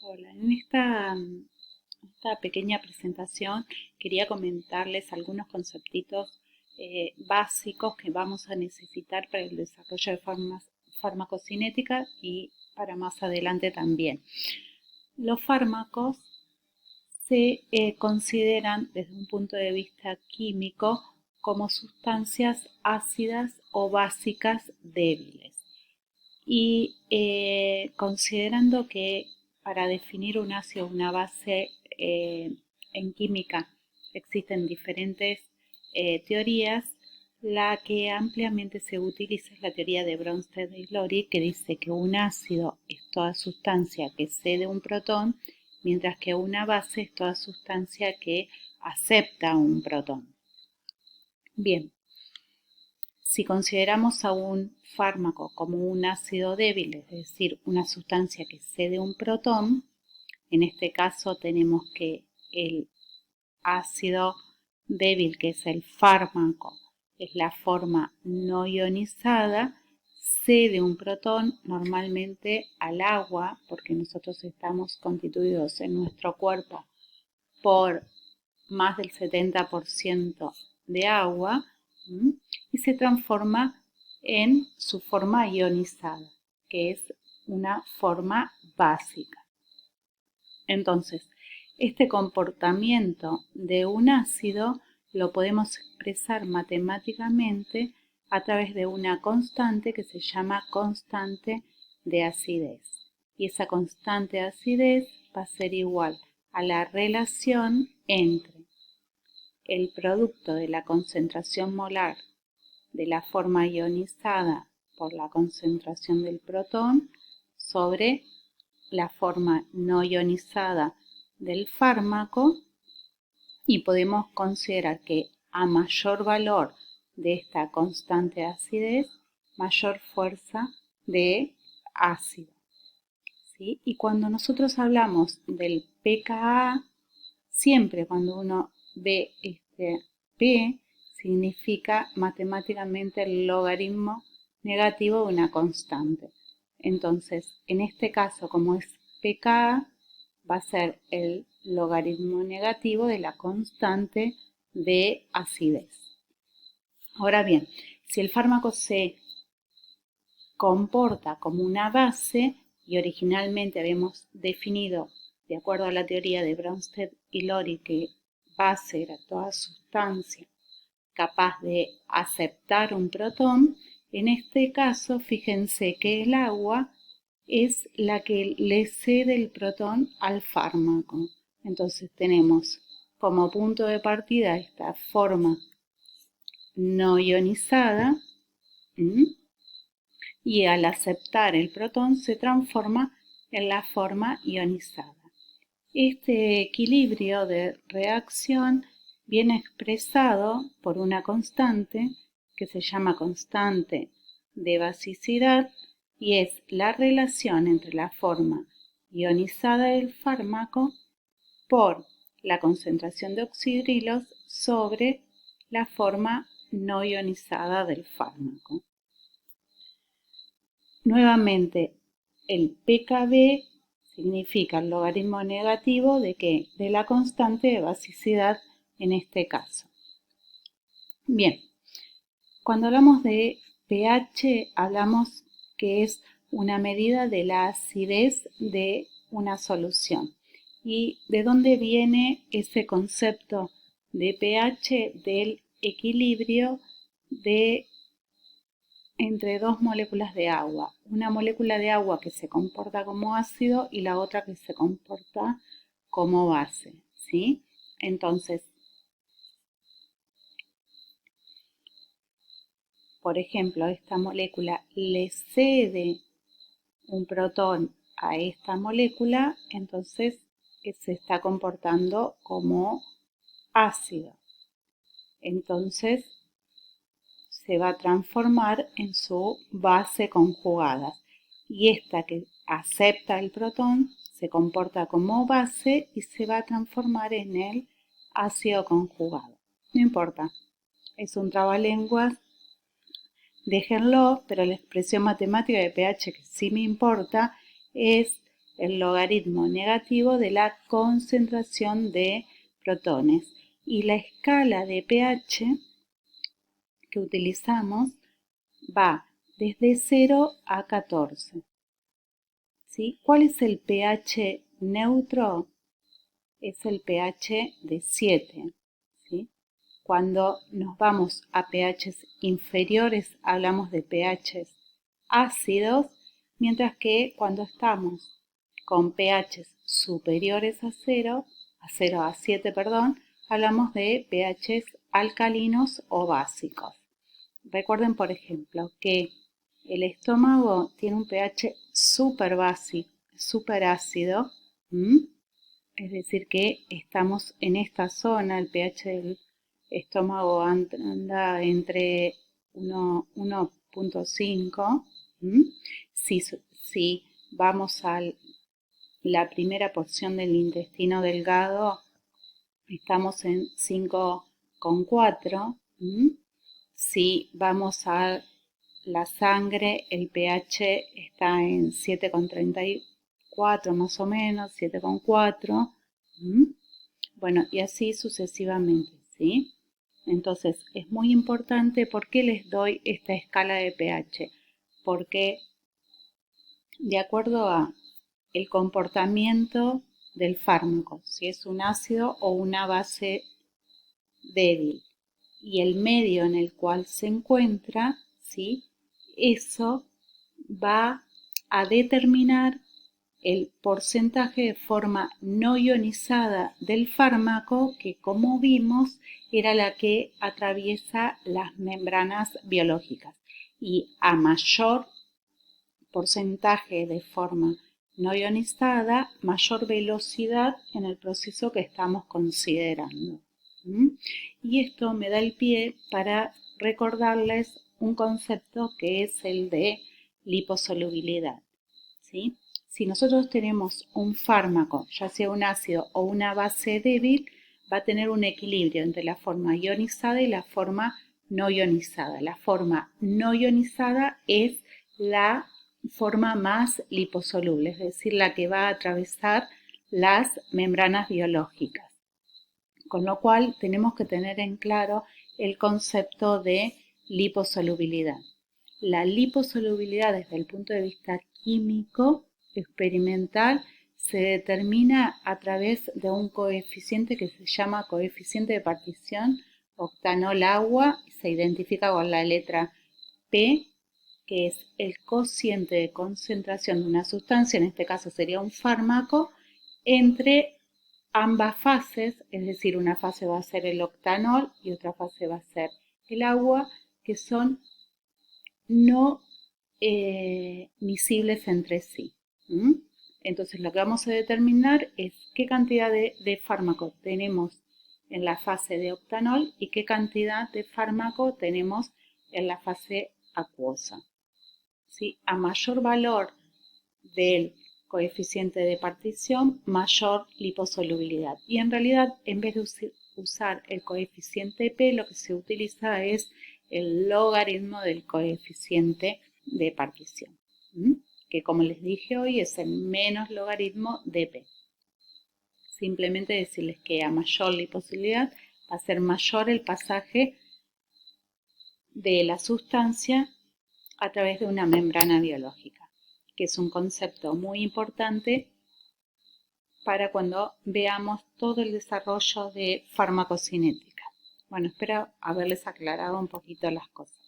Hola, en esta pequeña presentación quería comentarles algunos conceptitos básicos que vamos a necesitar para el desarrollo de farmacocinética y para más adelante también. Los fármacos se consideran desde un punto de vista químico como sustancias ácidas o básicas débiles. Y considerando que para definir un ácido o una base en química existen diferentes teorías, la que ampliamente se utiliza es la teoría de Bronsted y Lowry, que dice que un ácido es toda sustancia que cede un protón, mientras que una base es toda sustancia que acepta un protón. Bien, si consideramos a un fármaco como un ácido débil, es decir, una sustancia que cede un protón, en este caso tenemos que el ácido débil, que es el fármaco, es la forma no ionizada, cede un protón normalmente al agua, porque nosotros estamos constituidos en nuestro cuerpo por más del 70% de agua, y se transforma en su forma ionizada, que es una forma básica. Entonces, este comportamiento de un ácido lo podemos expresar matemáticamente a través de una constante que se llama constante de acidez. Y esa constante de acidez va a ser igual a la relación entre el producto de la concentración molar de la forma ionizada por la concentración del protón sobre la forma no ionizada del fármaco, y podemos considerar que a mayor valor de esta constante de acidez, mayor fuerza de ácido, ¿sí? Y cuando nosotros hablamos del pKa, siempre cuando uno ve este P, significa matemáticamente el logaritmo negativo de una constante. Entonces, en este caso, como es pKa, va a ser el logaritmo negativo de la constante de acidez. Ahora bien, si el fármaco se comporta como una base, y originalmente habíamos definido, de acuerdo a la teoría de Bronsted y Lowry, que base era toda sustancia capaz de aceptar un protón, en este caso fíjense que el agua es la que le cede el protón al fármaco. Entonces tenemos como punto de partida esta forma no ionizada, y al aceptar el protón se transforma en la forma ionizada. Este equilibrio de reacción viene expresado por una constante que se llama constante de basicidad, y es la relación entre la forma ionizada del fármaco por la concentración de oxidrilos sobre la forma no ionizada del fármaco. Nuevamente, el pKb significa el logaritmo negativo de ¿qué? De la constante de basicidad en este caso. Bien, cuando hablamos de pH, hablamos que es una medida de la acidez de una solución. ¿Y de dónde viene ese concepto de pH? Del equilibrio entre dos moléculas de agua. Una molécula de agua que se comporta como ácido y la otra que se comporta como base, ¿sí? Entonces, por ejemplo, esta molécula le cede un protón a esta molécula, entonces se está comportando como ácido. Entonces, se va a transformar en su base conjugada. Y esta que acepta el protón se comporta como base y se va a transformar en el ácido conjugado. No importa, es un trabalenguas, déjenlo, pero la expresión matemática de pH que sí me importa es el logaritmo negativo de la concentración de protones. Y la escala de pH que utilizamos va desde 0 a 14. ¿Sí? ¿Cuál es el pH neutro? Es el pH de 7. ¿Sí? Cuando nos vamos a pHs inferiores hablamos de pHs ácidos, mientras que cuando estamos con pHs superiores a 0 a 7, perdón, hablamos de pHs alcalinos o básicos. Recuerden, por ejemplo, que el estómago tiene un pH súper básico, súper ácido, es decir, que estamos en esta zona, el pH del estómago anda entre 1.5. Si vamos a la primera porción del intestino delgado, estamos en 5,4. Si vamos a la sangre, el pH está en 7,34 más o menos, 7,4. Bueno, y así sucesivamente, ¿sí? Entonces, es muy importante. ¿Por qué les doy esta escala de pH? Porque de acuerdo a el comportamiento del fármaco, si es un ácido o una base débil, y el medio en el cual se encuentra, ¿sí? Eso va a determinar el porcentaje de forma no ionizada del fármaco, que como vimos era la que atraviesa las membranas biológicas. Y a mayor porcentaje de forma no ionizada, mayor velocidad en el proceso que estamos considerando. Y esto me da el pie para recordarles un concepto que es el de liposolubilidad. ¿Sí? Si nosotros tenemos un fármaco, ya sea un ácido o una base débil, va a tener un equilibrio entre la forma ionizada y la forma no ionizada. La forma no ionizada es la forma más liposoluble, es decir, la que va a atravesar las membranas biológicas. Con lo cual tenemos que tener en claro el concepto de liposolubilidad. La liposolubilidad desde el punto de vista químico experimental se determina a través de un coeficiente que se llama coeficiente de partición octanol-agua, se identifica con la letra P, que es el cociente de concentración de una sustancia, en este caso sería un fármaco, entre ambas fases, es decir, una fase va a ser el octanol y otra fase va a ser el agua, que son no miscibles entre sí. Entonces lo que vamos a determinar es qué cantidad de fármaco tenemos en la fase de octanol y qué cantidad de fármaco tenemos en la fase acuosa. ¿Sí? A mayor valor del coeficiente de partición, mayor liposolubilidad. Y en realidad, en vez de usar el coeficiente P, lo que se utiliza es el logaritmo del coeficiente de partición, que como les dije hoy es el menos logaritmo de P. Simplemente decirles que a mayor liposolubilidad va a ser mayor el pasaje de la sustancia a través de una membrana biológica, que es un concepto muy importante para cuando veamos todo el desarrollo de farmacocinética. Bueno, espero haberles aclarado un poquito las cosas.